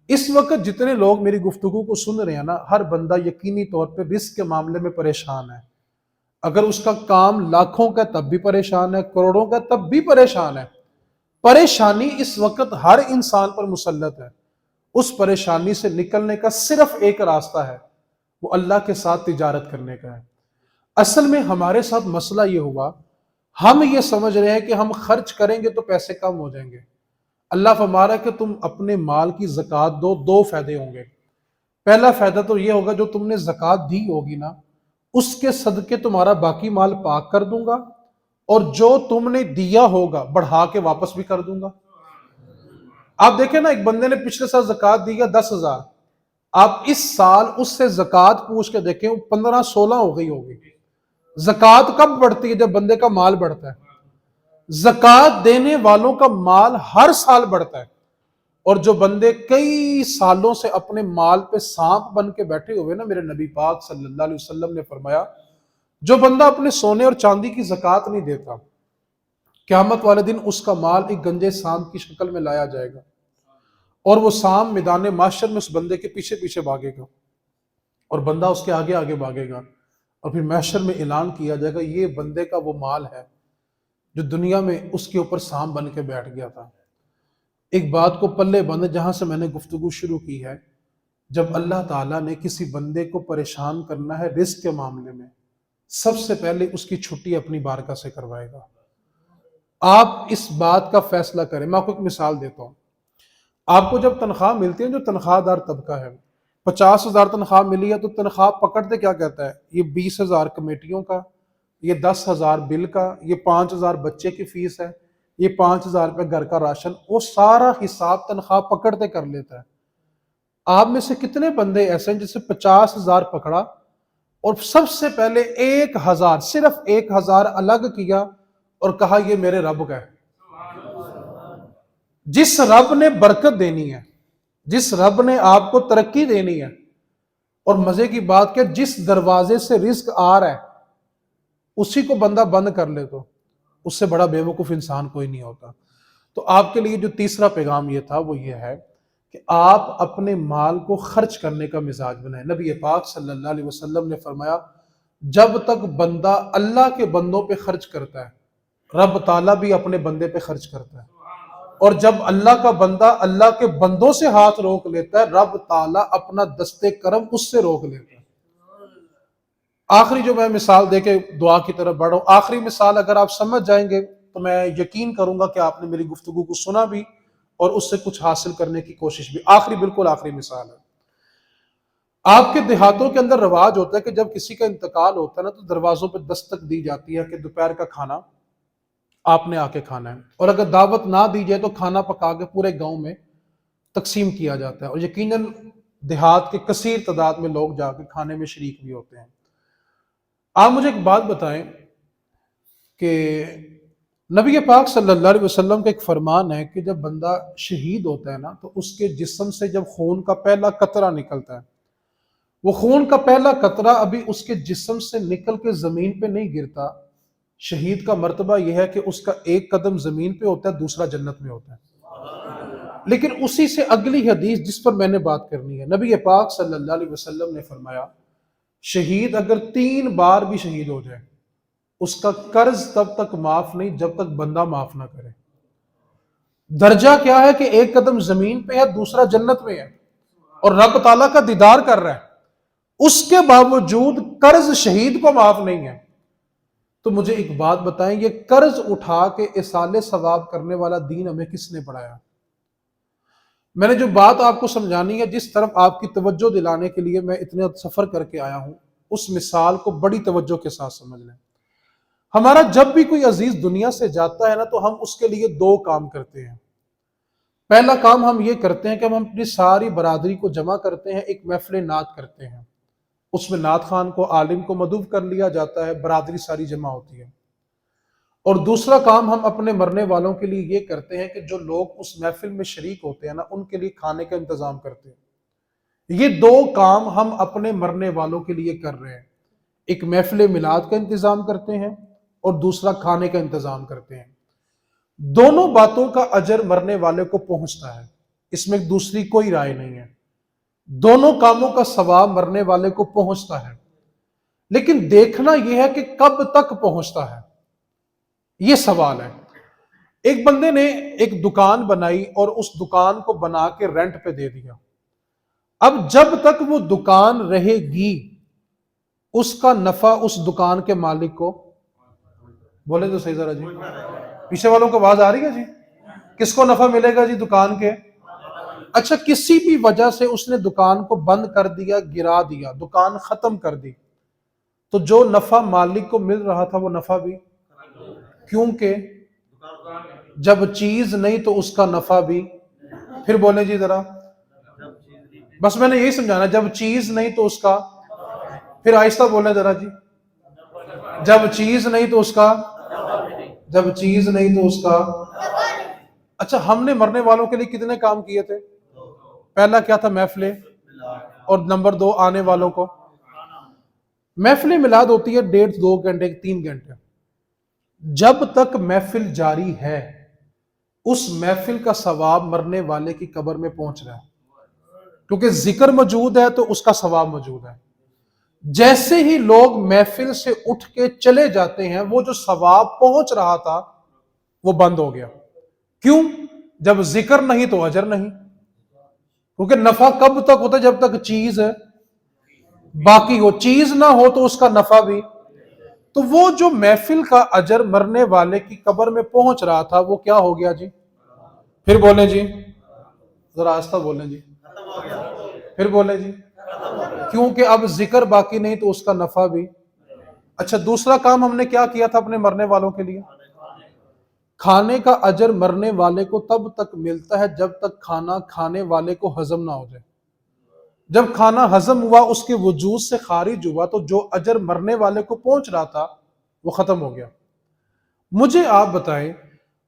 اس وقت جتنے لوگ میری گفتگو کو سن رہے ہیں نا، ہر بندہ یقینی طور پہ رزق کے معاملے میں پریشان ہے۔ اگر اس کا کام لاکھوں کا تب بھی پریشان ہے، کروڑوں کا تب بھی پریشان ہے۔ پریشانی اس وقت ہر انسان پر مسلط ہے۔ اس پریشانی سے نکلنے کا صرف ایک راستہ ہے، وہ اللہ کے ساتھ تجارت کرنے کا ہے۔ اصل میں ہمارے ساتھ مسئلہ یہ ہوا، ہم یہ سمجھ رہے ہیں کہ ہم خرچ کریں گے تو پیسے کم ہو جائیں گے۔ اللہ فرما رہا ہے کہ تم اپنے مال کی زکوٰۃ دو، دو فائدے ہوں گے۔ پہلا فائدہ تو یہ ہوگا جو تم نے زکوٰۃ دی ہوگی نا، اس کے صدقے تمہارا باقی مال پاک کر دوں گا، اور جو تم نے دیا ہوگا بڑھا کے واپس بھی کر دوں گا۔ آپ دیکھیں نا، ایک بندے نے پچھلے سال زکوٰۃ دی ہے 10,000، آپ اس سال اس سے زکوٰۃ پوچھ کے دیکھیں 15-16 ہو گئی ہوگی۔ زکوٰۃ کب بڑھتی ہے؟ جب بندے کا مال بڑھتا ہے۔ زکوٰۃ دینے والوں کا مال ہر سال بڑھتا ہے، اور جو بندے کئی سالوں سے اپنے مال پہ سانپ بن کے بیٹھے ہوئے نا، میرے نبی پاک صلی اللہ علیہ وسلم نے فرمایا جو بندہ اپنے سونے اور چاندی کی زکوٰۃ نہیں دیتا، قیامت والے دن اس کا مال ایک گنجے سانپ کی شکل میں لایا جائے گا، اور وہ سانپ میدان محشر میں اس بندے کے پیچھے پیچھے بھاگے گا، اور بندہ اس کے آگے آگے بھاگے گا، اور پھر محشر میں اعلان کیا جائے گا یہ بندے کا وہ مال ہے جو دنیا میں اس کے اوپر سانپ بن کے بیٹھ گیا تھا۔ ایک بات کو پلے بند، جہاں سے میں نے گفتگو شروع کی ہے، جب اللہ تعالیٰ نے کسی بندے کو پریشان کرنا ہے رزق کے معاملے میں، سب سے پہلے اس کی چھٹی اپنی بارگاہ سے کروائے گا۔ آپ اس بات کا فیصلہ کریں۔ میں آپ کو ایک مثال دیتا ہوں۔ آپ کو جب تنخواہ ملتی ہے، جو تنخواہ دار طبقہ ہے، 50,000 تنخواہ ملی ہے تو تنخواہ پکڑتے کیا کہتا ہے؟ یہ 20,000 کمیٹیوں کا، یہ 10,000 بل کا، یہ 5,000 بچے کی فیس ہے، یہ 5,000 روپے گھر کا راشن، وہ سارا حساب تنخواہ پکڑتے کر لیتا ہے۔ آپ میں سے کتنے بندے ایسے ہیں جسے 50,000 پکڑا اور سب سے پہلے 1,000، صرف 1,000 الگ کیا اور کہا یہ میرے رب کا ہے؟ جس رب نے برکت دینی ہے، جس رب نے آپ کو ترقی دینی ہے، اور مزے کی بات کہ جس دروازے سے رزق آ رہا ہے اسی کو بندہ بند کر لے تو اس سے بڑا بے وقوف انسان کوئی نہیں ہوتا۔ تو آپ کے لیے جو تیسرا پیغام یہ تھا وہ یہ ہے کہ آپ اپنے مال کو خرچ کرنے کا مزاج بنائیں۔ نبی پاک صلی اللہ علیہ وسلم نے فرمایا جب تک بندہ اللہ کے بندوں پہ خرچ کرتا ہے، رب تعالیٰ بھی اپنے بندے پہ خرچ کرتا ہے، اور جب اللہ کا بندہ اللہ کے بندوں سے ہاتھ روک لیتا ہے، رب تعالیٰ اپنا دستے کرم اس سے روک لیتا ہے۔ آخری جو میں مثال دے کے دعا کی طرف بڑھا ہوں، آخری مثال اگر آپ سمجھ جائیں گے تو میں یقین کروں گا کہ آپ نے میری گفتگو کو سنا بھی اور اس سے کچھ حاصل کرنے کی کوشش بھی۔ آخری، بالکل آخری مثال ہے۔ آپ کے دیہاتوں کے اندر رواج ہوتا ہے کہ جب کسی کا انتقال ہوتا ہے نا تو دروازوں پہ دستک دی جاتی ہے کہ دوپہر کا کھانا آپ نے آ کے کھانا ہے، اور اگر دعوت نہ دی جائے تو کھانا پکا کے پورے گاؤں میں تقسیم کیا جاتا ہے، اور یقیناً دیہات کے کثیر تعداد میں لوگ جا کے کھانے میں شریک بھی ہوتے ہیں۔ آپ مجھے ایک بات بتائیں کہ نبی پاک صلی اللہ علیہ وسلم کا ایک فرمان ہے کہ جب بندہ شہید ہوتا ہے نا تو اس کے جسم سے جب خون کا پہلا قطرہ نکلتا ہے، وہ خون کا پہلا قطرہ ابھی اس کے جسم سے نکل کے زمین پہ نہیں گرتا، شہید کا مرتبہ یہ ہے کہ اس کا ایک قدم زمین پہ ہوتا ہے، دوسرا جنت میں ہوتا ہے۔ لیکن اسی سے اگلی حدیث جس پر میں نے بات کرنی ہے، نبی پاک صلی اللہ علیہ وسلم نے فرمایا شہید اگر 3 بار بھی شہید ہو جائے اس کا قرض تب تک معاف نہیں جب تک بندہ معاف نہ کرے۔ درجہ کیا ہے کہ ایک قدم زمین پہ ہے، دوسرا جنت میں ہے، اور رب تعالیٰ کا دیدار کر رہا ہے، اس کے باوجود قرض شہید کو معاف نہیں ہے۔ تو مجھے ایک بات بتائیں، یہ قرض اٹھا کے ایصال ثواب کرنے والا دین ہمیں کس نے پڑھایا؟ میں نے جو بات آپ کو سمجھانی ہے، جس طرف آپ کی توجہ دلانے کے لیے میں اتنے سفر کر کے آیا ہوں، اس مثال کو بڑی توجہ کے ساتھ سمجھ لیں۔ ہمارا جب بھی کوئی عزیز دنیا سے جاتا ہے نا تو ہم اس کے لیے 2 کام کرتے ہیں۔ پہلا کام ہم یہ کرتے ہیں کہ ہم اپنی ساری برادری کو جمع کرتے ہیں، ایک محفل نعت کرتے ہیں، اس میں نعت خان کو، عالم کو مدعو کر لیا جاتا ہے، برادری ساری جمع ہوتی ہے۔ اور دوسرا کام ہم اپنے مرنے والوں کے لیے یہ کرتے ہیں کہ جو لوگ اس محفل میں شریک ہوتے ہیں نا ان کے لیے کھانے کا انتظام کرتے ہیں۔ یہ 2 کام ہم اپنے مرنے والوں کے لیے کر رہے ہیں، ایک محفل میلاد کا انتظام کرتے ہیں اور دوسرا کھانے کا انتظام کرتے ہیں۔ دونوں باتوں کا اجر مرنے والے کو پہنچتا ہے، اس میں دوسری کوئی رائے نہیں ہے، دونوں کاموں کا ثواب مرنے والے کو پہنچتا ہے، لیکن دیکھنا یہ ہے کہ کب تک پہنچتا ہے، یہ سوال ہے۔ ایک بندے نے ایک دکان بنائی اور اس دکان کو بنا کے رینٹ پہ دے دیا، اب جب تک وہ دکان رہے گی اس کا نفع اس دکان کے مالک کو، بولے تو صحیح ذرا جی، پیچھے والوں کو آواز آ رہی ہے جی؟ کس کو نفع ملے گا جی؟ دکان کے۔ اچھا کسی بھی وجہ سے اس نے دکان کو بند کر دیا، گرا دیا، دکان ختم کر دی، تو جو نفع مالک کو مل رہا تھا وہ نفع بھی، کیونکہ جب چیز نہیں تو اس کا نفع بھی، پھر بولے جی ذرا، بس میں نے یہی سمجھانا، جب چیز نہیں تو اس کا، پھر آہستہ بولیں ذرا جی، جب چیز نہیں تو اس کا، جب چیز نہیں تو اس کا۔ اچھا ہم نے مرنے والوں کے لیے کتنے کام کیے تھے؟ پہلا کیا تھا؟ محفل، اور نمبر 2 آنے والوں کو۔ محفل میلاد ہوتی ہے 1.5 2 گھنٹے 3 گھنٹے، جب تک محفل جاری ہے اس محفل کا ثواب مرنے والے کی قبر میں پہنچ رہا ہے، کیونکہ ذکر موجود ہے تو اس کا ثواب موجود ہے۔ جیسے ہی لوگ محفل سے اٹھ کے چلے جاتے ہیں وہ جو ثواب پہنچ رہا تھا وہ بند ہو گیا۔ کیوں؟ جب ذکر نہیں تو اجر نہیں، کیونکہ نفع کب تک ہوتا ہے؟ جب تک چیز باقی ہو، چیز نہ ہو تو اس کا نفع بھی۔ تو وہ جو محفل کا اجر مرنے والے کی قبر میں پہنچ رہا تھا وہ کیا ہو گیا جی؟ پھر بولیں جی ذرا آہستہ بولیں جی، پھر بولیں جی، کیونکہ اب ذکر باقی نہیں تو اس کا نفع بھی۔ اچھا دوسرا کام ہم نے کیا کیا تھا اپنے مرنے والوں کے لیے؟ کھانے کا اجر مرنے والے کو تب تک ملتا ہے جب تک کھانا کھانے والے کو ہضم نہ ہو جائے۔ جب کھانا ہضم ہوا، اس کے وجود سے خارج ہوا، تو جو اجر مرنے والے کو پہنچ رہا تھا وہ ختم ہو گیا۔ مجھے آپ بتائیں،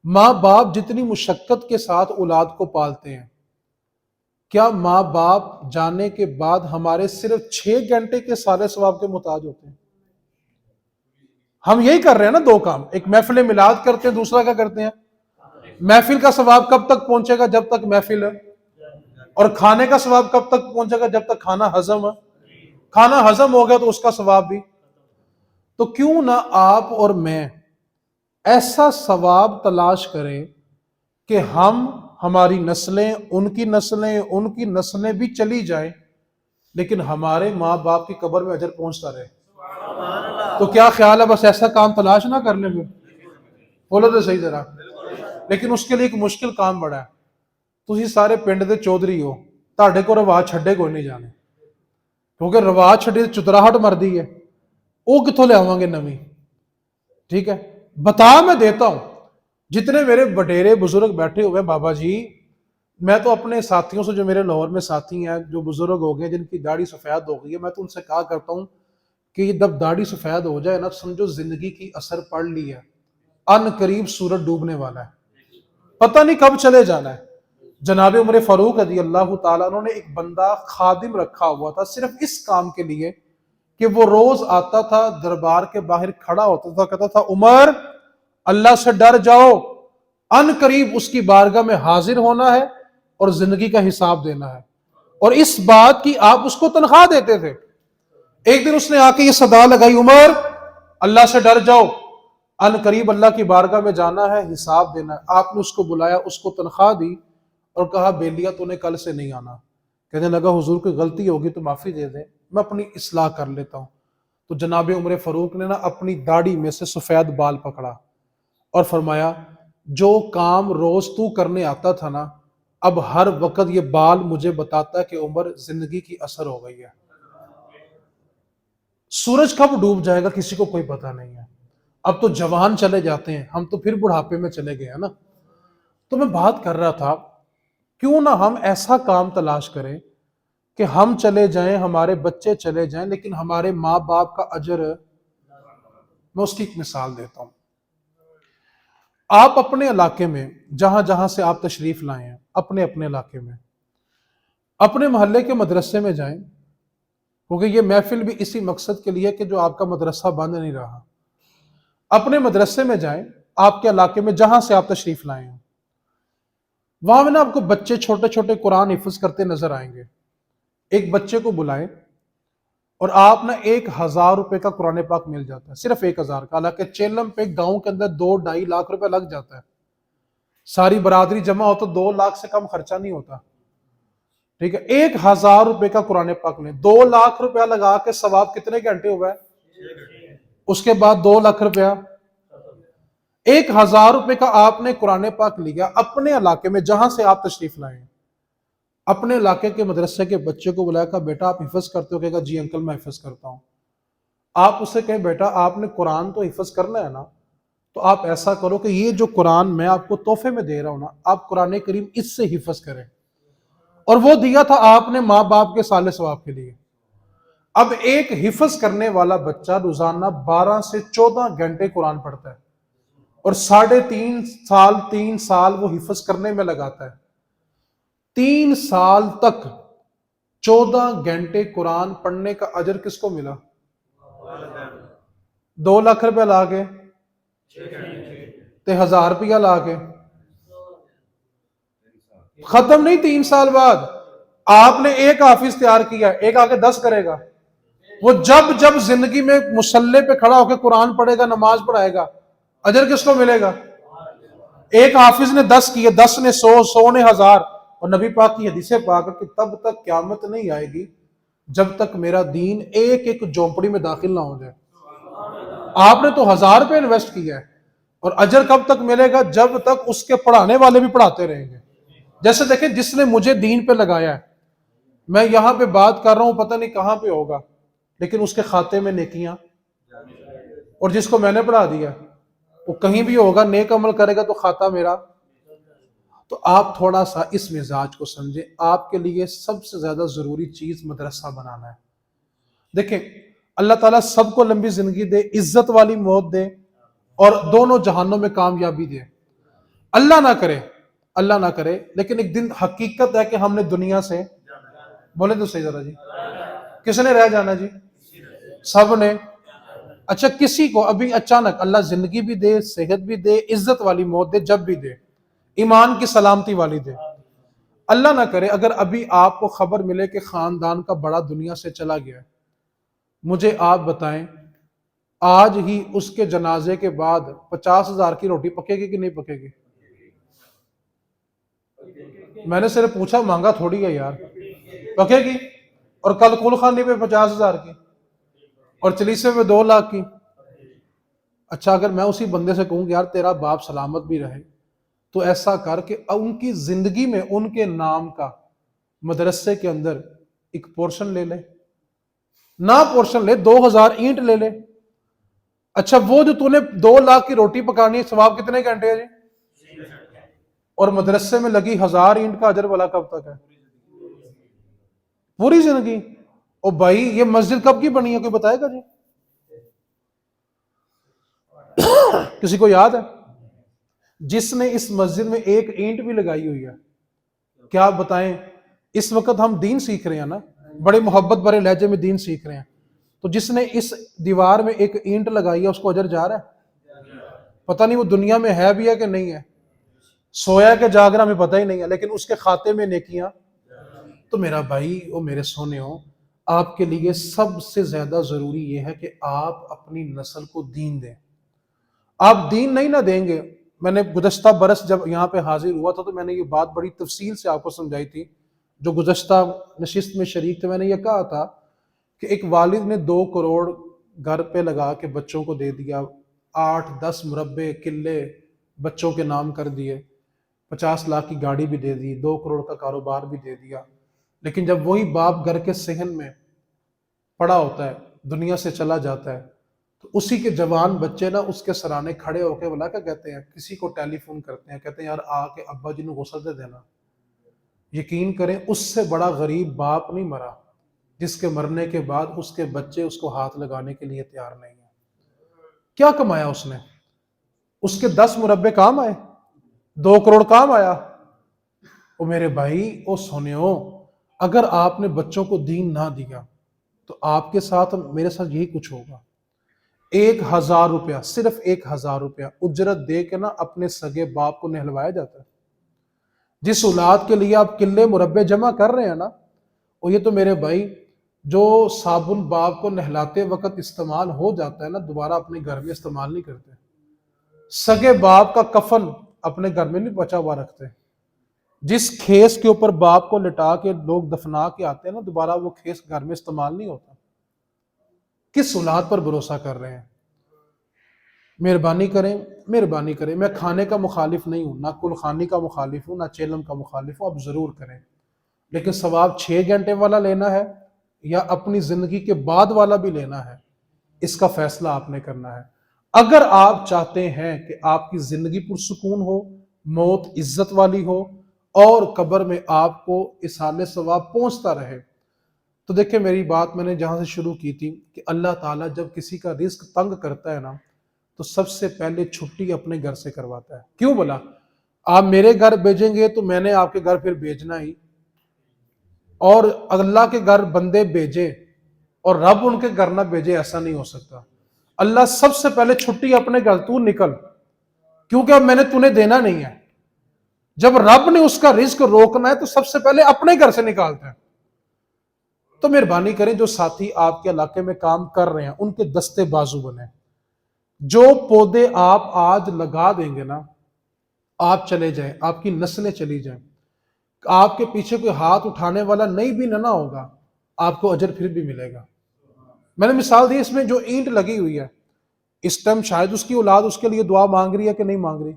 ماں باپ جتنی مشقت کے ساتھ اولاد کو پالتے ہیں، کیا ماں باپ جانے کے بعد ہمارے صرف 6 گھنٹے کے سارے ثواب کے محتاج ہوتے ہیں؟ ہم یہی کر رہے ہیں نا 2 کام، ایک محفل میلاد کرتے ہیں، دوسرا کیا کرتے ہیں؟ محفل کا ثواب کب تک پہنچے گا؟ جب تک محفل ہے۔ اور کھانے کا ثواب کب تک پہنچے گا؟ جب تک کھانا ہضم ہے۔ کھانا ہضم ہو گیا تو اس کا ثواب بھی۔ تو کیوں نہ آپ اور میں ایسا ثواب تلاش کریں کہ ہماری نسلیں، ان کی نسلیں بھی چلی جائیں لیکن ہمارے ماں باپ کی قبر میں اجر پہنچتا رہے۔ تو کیا خیال ہے بس ایسا کام تلاش نہ کر لیں؟ بولو تو صحیح ذرا۔ لیکن اس کے لیے ایک مشکل کام بڑا ہے، تسی سارے پنڈ دے چودھری ہو، تہاڈے کو رواج چھڈے کوئی نہیں جانے، کیونکہ رواج چھڈی چتراہٹ مردی ہے، وہ کتوں لے آواں گے نویں؟ ٹھیک ہے، بتا میں دیتا ہوں، جتنے میرے وڈیرے بزرگ بیٹھے ہوئے ہیں بابا جی، میں تو اپنے ساتھیوں سے، جو میرے لاہور میں ساتھی ہیں جو بزرگ ہو گئے جن کی داڑھی سفید ہو گئی ہے، میں تو ان سے کہا کرتا ہوں کہ یہ جب داڑھی سفید ہو جائے نا، سمجھو زندگی کی اثر پڑ لی ہے، ان قریب سورج ڈوبنے والا ہے، پتہ نہیں کب چلے جانا ہے۔ جناب عمر فاروق رضی اللہ تعالیٰ انہوں نے ایک بندہ خادم رکھا ہوا تھا صرف اس کام کے لیے کہ وہ روز آتا تھا، دربار کے باہر کھڑا ہوتا تھا، کہتا تھا عمر اللہ سے ڈر جاؤ، ان قریب اس کی بارگاہ میں حاضر ہونا ہے اور زندگی کا حساب دینا ہے، اور اس بات کی آپ اس کو تنخواہ دیتے تھے۔ ایک دن اس نے آ کے یہ صدا لگائی، عمر اللہ سے ڈر جاؤ، ان قریب اللہ کی بارگاہ میں جانا ہے، حساب دینا ہے۔ آپ نے اس کو بلایا، اس کو تنخواہ دی اور کہا بیلیا تو نے کل سے نہیں آنا۔ کہنے لگا حضور کوئی غلطی ہوگی تو معافی دے دیں، میں اپنی اصلاح کر لیتا ہوں۔ تو جناب عمر فاروق نے نا اپنی داڑھی میں سے سفید بال پکڑا اور فرمایا جو کام روز تو کرنے آتا تھا نا، اب ہر وقت یہ بال مجھے بتاتا ہے کہ عمر زندگی کی اثر ہو گئی ہے۔ سورج کب ڈوب جائے گا کسی کو کوئی پتہ نہیں ہے، اب تو جوان چلے جاتے ہیں، ہم تو پھر بڑھاپے میں چلے گئے ہیں نا۔ تو میں بات کر رہا تھا کیوں نہ ہم ایسا کام تلاش کریں کہ ہم چلے جائیں، ہمارے بچے چلے جائیں، لیکن ہمارے ماں باپ کا اجر، میں اس کی ایک مثال دیتا ہوں۔ آپ اپنے علاقے میں جہاں جہاں سے آپ تشریف لائے ہیں، اپنے اپنے علاقے میں اپنے محلے کے مدرسے میں جائیں، کیونکہ یہ محفل بھی اسی مقصد کے لیے کہ جو آپ کا مدرسہ بند نہیں رہا۔ اپنے مدرسے میں جائیں، آپ کے علاقے میں جہاں سے آپ تشریف لائے ہیں، وہاں میں نا آپ کو بچے چھوٹے چھوٹے قرآن حفظ کرتے نظر آئیں گے۔ ایک بچے کو بلائیں اور آپ نا 1,000 روپے کا قرآن پاک مل جاتا ہے، صرف 1,000 کا، حالانکہ چیلم پہ گاؤں کے اندر 2-2.5 لاکھ روپے لگ جاتا ہے، ساری برادری جمع ہو تو 2 لاکھ سے کم خرچہ نہیں ہوتا، ٹھیک ہے۔ 1,000 روپے کا قرآن پاک لیں، 2 لاکھ روپیہ لگا کے ثواب کتنے گھنٹے ہوا ہے؟ اس کے بعد 2 لاکھ روپیہ، 1,000 روپے کا آپ نے قرآن پاک لیا، اپنے علاقے میں جہاں سے آپ تشریف لائیں، اپنے علاقے کے مدرسے کے بچے کو بلایا، کہا بیٹا آپ حفظ کرتے ہو؟ کہے گا جی انکل میں حفظ کرتا ہوں۔ آپ اس سے کہیں بیٹا آپ نے قرآن تو حفظ کرنا ہے نا، تو آپ ایسا کرو کہ یہ جو قرآن میں آپ کو تحفے میں دے رہا ہوں نا، آپ قرآن کریم اس سے حفظ کریں، اور وہ دیا تھا آپ نے ماں باپ کے صالح ثواب کے لیے۔ اب ایک حفظ کرنے والا بچہ روزانہ 12 سے 14 گھنٹے قرآن پڑھتا ہے، اور 3.5 سال وہ حفظ کرنے میں لگاتا ہے، 3 سال تک 14 گھنٹے قرآن پڑھنے کا اجر کس کو ملا؟ 2 لاکھ روپے لا کے تے 1,000 روپیہ لا کے ختم نہیں۔ 3 سال بعد آپ نے ایک حافظ تیار کیا، ایک آگے 10 کرے گا، وہ جب جب زندگی میں مصلی پہ کھڑا ہو کے قرآن پڑھے گا، نماز پڑھائے گا، اجر کس کو ملے گا؟ ایک حافظ نے 10 کیے، 10 نے 100، 100 نے 1,000، اور نبی پاک کی حدیث پاک ہے کہ تب تک قیامت نہیں آئے گی جب تک میرا دین ایک ایک جھونپڑی میں داخل نہ ہو جائے۔ آپ نے تو 1,000 روپے انویسٹ کیا ہے، اور اجر کب تک ملے گا؟ جب تک اس کے پڑھانے والے بھی پڑھاتے رہیں گے۔ جیسے دیکھیں جس نے مجھے دین پہ لگایا ہے، میں یہاں پہ بات کر رہا ہوں، پتہ نہیں کہاں پہ ہوگا، لیکن اس کے کھاتے میں نیکیاں، اور جس کو میں نے پڑھا دیا وہ کہیں بھی ہوگا، نیک عمل کرے گا تو کھاتا میرا۔ تو آپ تھوڑا سا اس مزاج کو سمجھیں، آپ کے لیے سب سے زیادہ ضروری چیز مدرسہ بنانا ہے۔ دیکھیں اللہ تعالیٰ سب کو لمبی زندگی دے، عزت والی موت دے، اور دونوں جہانوں میں کامیابی دے۔ اللہ نہ کرے، اللہ نہ کرے، لیکن ایک دن حقیقت ہے کہ ہم نے دنیا سے، بولے تو صحیح ذرا جی، کس نے رہ جانا جی؟ سب نے۔ اچھا کسی کو ابھی اچانک اللہ زندگی بھی دے، صحت بھی دے، عزت والی موت دے، جب بھی دے، ایمان کی سلامتی والی دے، اللہ نہ کرے اگر ابھی آپ کو خبر ملے کہ خاندان کا بڑا دنیا سے چلا گیا ہے، مجھے آپ بتائیں آج ہی اس کے جنازے کے بعد 50,000 کی روٹی پکے گی کہ نہیں پکے گی؟ میں نے صرف پوچھا، مانگا تھوڑی ہے یار، پکے گی؟ اور کل کل خانی پہ 50,000 کی، اور چلیسے پہ 2 لاکھ کی۔ اچھا اگر میں اسی بندے سے کہوں کہ یار تیرا باپ سلامت بھی رہے، تو ایسا کر کہ ان کی زندگی میں ان کے نام کا مدرسے کے اندر ایک پورشن لے لے، نہ پورشن لے 2,000 اینٹ لے لے۔ اچھا وہ جو تو نے 2 لاکھ کی روٹی پکانی ہے، ثواب کتنے گھنٹے ہے جی؟ اور مدرسے میں لگی 1000 اینٹ کا اجر والا کب تک ہے؟ پوری زندگی۔ او بھائی یہ مسجد کب کی بنی ہے کوئی بتائے گا جی؟ کسی کو یاد ہے؟ جس نے اس مسجد میں ایک اینٹ بھی لگائی ہوئی ہے، کیا بتائیں؟ اس وقت ہم دین سیکھ رہے ہیں نا، بڑے محبت بڑے لہجے میں دین سیکھ رہے ہیں، تو جس نے اس دیوار میں ایک اینٹ لگائی ہے اس کو اجر جا رہا ہے؟ پتہ نہیں وہ دنیا میں ہے بھی ہے کہ نہیں ہے، سویا کہ جاگ رہا ہمیں پتہ ہی نہیں ہے، لیکن اس کے کھاتے میں نیکیاں۔ تو میرا بھائی اور میرے سونے ہو، آپ کے لیے سب سے زیادہ ضروری یہ ہے کہ آپ اپنی نسل کو دین دیں۔ آپ دین نہیں نہ دیں گے، میں نے گزشتہ برس جب یہاں پہ حاضر ہوا تھا تو میں نے یہ بات بڑی تفصیل سے آپ کو سمجھائی تھی، جو گزشتہ نشست میں شریک تھے، میں نے یہ کہا تھا کہ ایک والد نے 2 کروڑ گھر پہ لگا کے بچوں کو دے دیا، 8-10 مربع قلعے بچوں کے نام کر دیے، 50 لاکھ کی گاڑی بھی دے دی، 2 کروڑ کا کاروبار بھی دے دیا، لیکن جب وہی باپ گھر کے صحن میں پڑا ہوتا ہے، دنیا سے چلا جاتا ہے، تو اسی کے جوان بچے نا اس کے سرانے کھڑے ہو کے بلا کیا کہتے ہیں، کسی کو ٹیلی فون کرتے ہیں، کہتے ہیں یار آ کے ابا جی نے غسل دے دینا۔ یقین کریں اس سے بڑا غریب باپ نہیں مرا جس کے مرنے کے بعد اس کے بچے اس کو ہاتھ لگانے کے لیے تیار نہیں ہیں۔ کیا کمایا اس نے؟ اس کے 10 مربع کام آئے؟ 2 کروڑ کام آیا؟ او میرے بھائی او سونےو، اگر آپ نے بچوں کو دین نہ دیا تو آپ کے ساتھ میرے ساتھ یہی کچھ ہوگا۔ 1000 روپیہ، صرف 1000 روپیہ اجرت دے کے نا اپنے سگے باپ کو نہلوایا جاتا ہے۔ جس اولاد کے لیے آپ قلعے مربع جمع کر رہے ہیں نا، اور یہ تو میرے بھائی جو صابن باپ کو نہلاتے وقت استعمال ہو جاتا ہے نا، دوبارہ اپنے گھر میں استعمال نہیں کرتے۔ سگے باپ کا کفن اپنے گھر میں نہیں بچا ہوا رکھتے۔ جس کھیس کے اوپر باپ کو لٹا کے لوگ دفنا کے آتے ہیں نا، دوبارہ وہ کھیس گھر میں استعمال نہیں ہوتا۔ کس اولاد پر بھروسہ کر رہے ہیں؟ مہربانی کریں، مہربانی کریں، میں کھانے کا مخالف نہیں ہوں، نہ کل خانی کا مخالف ہوں، نہ چیلم کا مخالف ہوں، آپ ضرور کریں، لیکن ثواب 6 گھنٹے والا لینا ہے یا اپنی زندگی کے بعد والا بھی لینا ہے، اس کا فیصلہ آپ نے کرنا ہے۔ اگر آپ چاہتے ہیں کہ آپ کی زندگی پرسکون ہو، موت عزت والی ہو، اور قبر میں آپ کو اصحال ثواب پہنچتا رہے، تو دیکھیں میری بات میں نے جہاں سے شروع کی تھی کہ اللہ تعالیٰ جب کسی کا رزق تنگ کرتا ہے نا تو سب سے پہلے چھٹی اپنے گھر سے کرواتا ہے۔ کیوں بولا؟ آپ میرے گھر بھیجیں گے تو میں نے آپ کے گھر پھر بھیجنا ہی، اور اللہ کے گھر بندے بھیجے اور رب ان کے گھر نہ بھیجے، ایسا نہیں ہو سکتا۔ اللہ سب سے پہلے چھٹی اپنے گھر، تو نکل، کیونکہ اب میں نے تُونے دینا نہیں ہے۔ جب رب نے اس کا رزق روکنا ہے تو سب سے پہلے اپنے گھر سے نکالتا ہے۔ تو مہربانی کریں جو ساتھی آپ کے علاقے میں کام کر رہے ہیں ان کے دستے بازو بنیں۔ جو پودے آپ آج لگا دیں گے نا، آپ چلے جائیں، آپ کی نسلیں چلی جائیں، آپ کے پیچھے کوئی ہاتھ اٹھانے والا نہیں بھی نہ ہوگا، آپ کو اجر پھر بھی ملے گا۔ میں نے مثال دی، اس میں جو اینٹ لگی ہوئی ہے اس ٹائم شاید اس کی اولاد اس کے لیے دعا مانگ رہی ہے کہ نہیں مانگ رہی،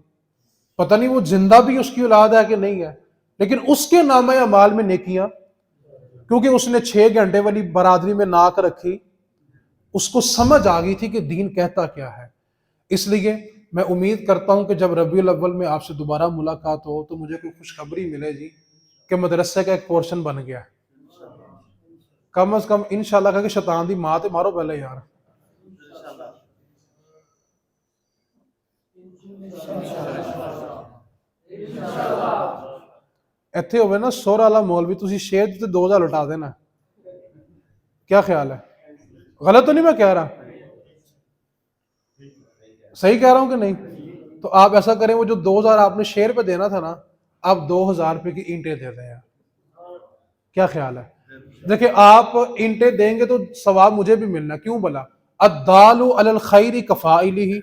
پتہ نہیں وہ زندہ بھی اس کی اولاد ہے کہ نہیں ہے، لیکن اس کے نامہ اعمال میں نیکیاں، کیونکہ اس نے 6 گھنٹے والی برادری میں ناک رکھی، اس کو سمجھ آ گئی تھی کہ دین کہتا کیا ہے۔ اس لیے میں امید کرتا ہوں کہ جب ربیع الاول میں آپ سے دوبارہ ملاقات ہو تو مجھے کوئی خوشخبری ملے جی کہ مدرسے کا ایک پورشن بن گیا ہے، کم از کم انشاءاللہ کہ شیطان دی ماں تے مارو پہلے یار۔ ایتھے ہوئے نا سورا والا مولوی، تسی شیر تے 2000 لٹا دینا، کیا خیال ہے؟ غلط تو نہیں میں کہہ رہا؟ صحیح کہہ رہا ہوں کہ نہیں؟ تو آپ ایسا کریں، وہ جو 2000 آپ نے شیر پہ دینا تھا نا، آپ 2000 روپے کی اینٹیں دے دیں، کیا خیال ہے؟ دیکھیں آپ اینٹیں دیں گے تو ثواب مجھے بھی ملنا، کیوں بلا؟ الدال علی الخیر کفاعلہ،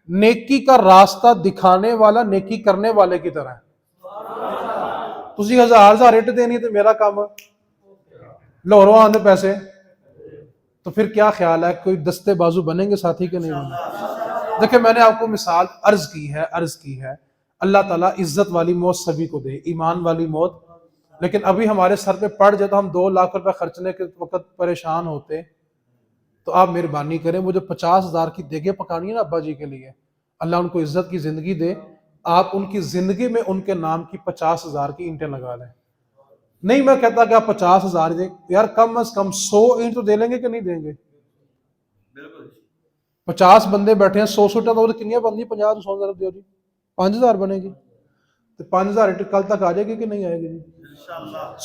نیکی کا راستہ دکھانے والا نیکی کرنے والے کی طرح ہے۔ تسی 1000 اینٹ دینی تو میرا کام لاہوروں آنے پیسے، تو پھر کیا خیال ہے، کوئی دستے بازو بنیں گے ساتھی کے نہیں بنے؟ دیکھیں میں نے آپ کو مثال عرض کی ہے، اللہ تعالیٰ عزت والی موت سبھی کو دے، ایمان والی موت، لیکن ابھی ہمارے سر پہ پڑ جائے تو ہم 2 لاکھ روپے خرچنے کے وقت پریشان ہوتے، تو آپ مہربانی کریں، وہ جو 50,000 کی دیگیں پکانی ہے نا ابا جی کے لیے، اللہ ان کو عزت کی زندگی دے، آپ ان کی زندگی میں ان کے نام کی 50,000 کی اینٹیں لگا لیں. نہیں میں کہتا کہ آپ 50,000 دیں یار، کم از کم 100 اینٹ تو دے لیں گے کہ نہیں دیں گے؟ 50 بندے بیٹھے ہیں، 100 اینٹیں تو کنیاں بننی، 50 تو 100 دیو جی، 5,000 بنے گی. تو 5,000 اینٹ کل تک آ جائے گی کہ نہیں آئے گی جی؟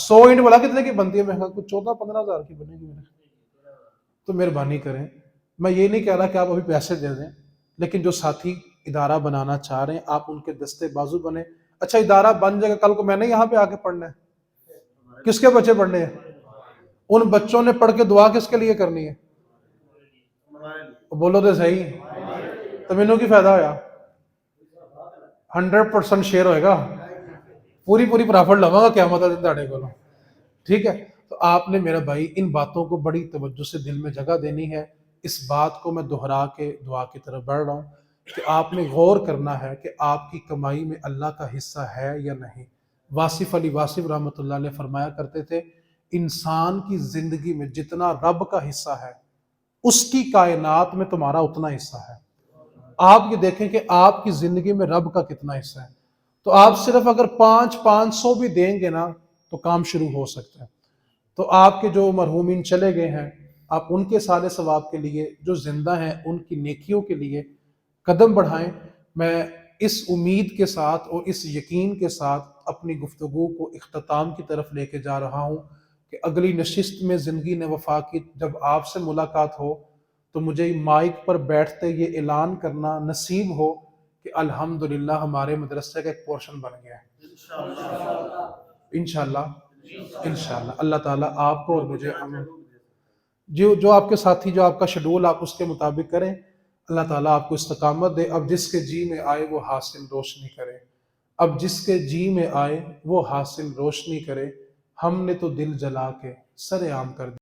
100 اینٹ بولا کتنے کی بنتی ہے؟ میں کہا کچھ 14-15,000 کی بنے گی. تو مہربانی کریں، میں یہ نہیں کہہ رہا کہ آپ ابھی پیسے دے دیں، لیکن جو ساتھی ادارہ بنانا چاہ رہے ہیں آپ ان کے دستے بازو بنے. اچھا ادارہ بن جائے گا، کل کو میں نے یہاں پہ آ کے پڑھنا ہے، کس کے بچے پڑھنے ہیں؟ ان بچوں نے پڑھ کے دعا کس کے لیے کرنی ہے؟ بولو تو صحیح. تو مینوں کی فائدہ ہویا؟ 100% شیئر ہوئے گا، پوری پرافٹ لواں گا قیامت والے دن تہاڈے کولوں. ٹھیک ہے. تو آپ نے میرا بھائی ان باتوں کو بڑی توجہ سے دل میں جگہ دینی ہے. اس بات کو میں دہرا کے دعا کی طرف بڑھ رہا ہوں کہ آپ نے غور کرنا ہے کہ آپ کی کمائی میں اللہ کا حصہ ہے یا نہیں. واصف علی واصف رحمۃ اللہ علیہ فرمایا کرتے تھے انسان کی زندگی میں جتنا رب کا حصہ ہے اس کی کائنات میں تمہارا اتنا حصہ ہے. آپ یہ دیکھیں کہ آپ کی زندگی میں رب کا کتنا حصہ ہے. تو آپ صرف اگر 500 بھی دیں گے نا تو کام شروع ہو سکتا ہے. تو آپ کے جو مرحومین چلے گئے ہیں آپ ان کے سارے ثواب کے لیے، جو زندہ ہیں ان کی نیکیوں کے لیے قدم بڑھائیں. میں اس امید کے ساتھ اور اس یقین کے ساتھ اپنی گفتگو کو اختتام کی طرف لے کے جا رہا ہوں کہ اگلی نشست میں زندگی نے وفا کی جب آپ سے ملاقات ہو تو مجھے مائک پر بیٹھتے یہ اعلان کرنا نصیب ہو کہ الحمدللہ ہمارے مدرسے کا ایک پورشن بن گیا ہے. انشاءاللہ انشاءاللہ اللہ تعالیٰ آپ کو اور مجھے جو آپ کے ساتھی، جو آپ کا شیڈول آپ اس کے مطابق کریں. اللہ تعالیٰ آپ کو استقامت دے. اب جس کے جی میں آئے وہ حاصل روشنی کرے، اب جس کے جی میں آئے وہ حاصل روشنی کرے. ہم نے تو دل جلا کے سر عام کر دیا.